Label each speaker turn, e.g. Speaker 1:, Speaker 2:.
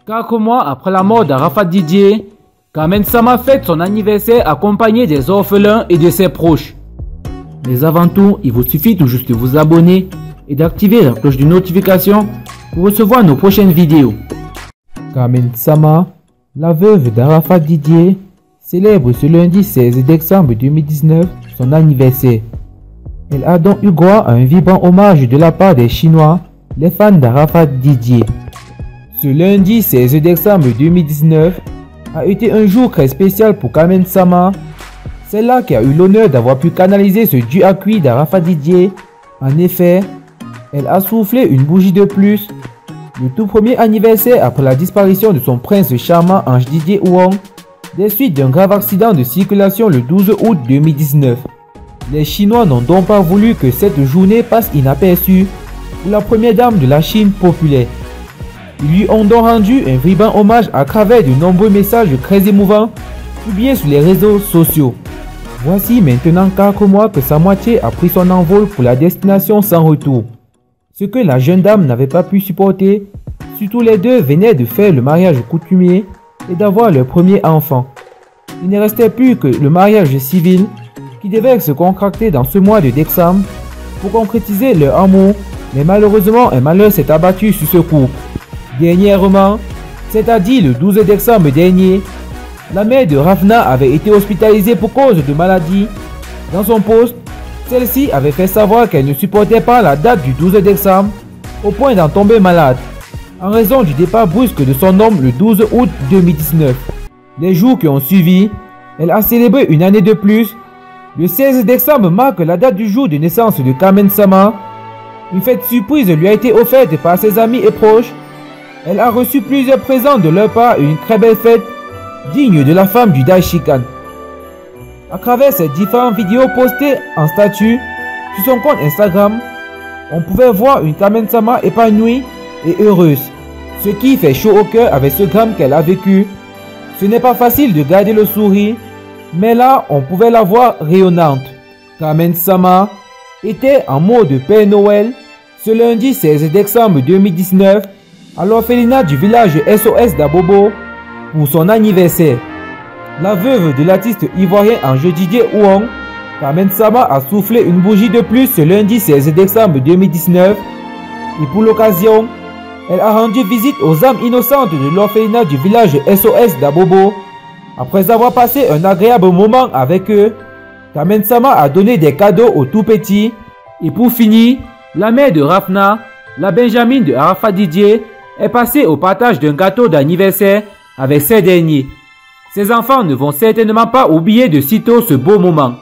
Speaker 1: Quelques mois après la mort d'Arafat Didier, Carmen Sama fête son anniversaire accompagné des orphelins et de ses proches. Mais avant tout, il vous suffit tout juste de vous abonner et d'activer la cloche de notification pour recevoir nos prochaines vidéos. Carmen Sama, la veuve d'Arafat Didier, célèbre ce lundi 16 décembre 2019 son anniversaire. Elle a donc eu droit à un vibrant hommage de la part des Chinois, les fans d'Arafat Didier. Ce lundi 16 décembre 2019 a été un jour très spécial pour Carmen Sama. C'est là qui a eu l'honneur d'avoir pu canaliser ce dieu à cuit d'Arafat Didier. En effet, elle a soufflé une bougie de plus. Le tout premier anniversaire après la disparition de son prince charmant Ange Didier Huang, des suites d'un grave accident de circulation le 12 août 2019. Les Chinois n'ont donc pas voulu que cette journée passe inaperçue pour la première dame de la Chine populaire. Ils lui ont donc rendu un vibrant hommage à travers de nombreux messages très émouvants publiés sur les réseaux sociaux. Voici maintenant quelques mois que sa moitié a pris son envol pour la destination sans retour. Ce que la jeune dame n'avait pas pu supporter, surtout les deux venaient de faire le mariage coutumier et d'avoir leur premier enfant. Il ne restait plus que le mariage civil qui devait se concocter dans ce mois de décembre pour concrétiser leur amour, mais malheureusement un malheur s'est abattu sur ce couple. Dernièrement, c'est-à-dire le 12 décembre dernier, la mère de Rafna avait été hospitalisée pour cause de maladie. Dans son post, celle-ci avait fait savoir qu'elle ne supportait pas la date du 12 décembre au point d'en tomber malade, en raison du départ brusque de son homme le 12 août 2019. Les jours qui ont suivi, elle a célébré une année de plus. Le 16 décembre marque la date du jour de naissance de Carmen Sama. Une fête surprise lui a été offerte par ses amis et proches. Elle a reçu plusieurs présents de leur part et une très belle fête, digne de la femme du Daishikan. À travers ces différentes vidéos postées en statut sur son compte Instagram, on pouvait voir une Carmen Sama épanouie et heureuse, ce qui fait chaud au cœur avec ce drame qu'elle a vécu. Ce n'est pas facile de garder le sourire, mais là on pouvait la voir rayonnante. Carmen Sama était en mode Père Noël ce lundi 16 décembre 2019 à l'orphelinat du village SOS d'Abobo pour son anniversaire. La veuve de l'artiste ivoirien Ange Didier Huang, Carmen Sama a soufflé une bougie de plus ce lundi 16 décembre 2019 et pour l'occasion, elle a rendu visite aux âmes innocentes de l'orphelinat du village SOS d'Abobo. Après avoir passé un agréable moment avec eux, Carmen Sama a donné des cadeaux aux tout petits. Et pour finir, la mère de Rafna, la Benjamine de Arafat Didier, est passée au partage d'un gâteau d'anniversaire avec ces derniers. Ces enfants ne vont certainement pas oublier de sitôt ce beau moment.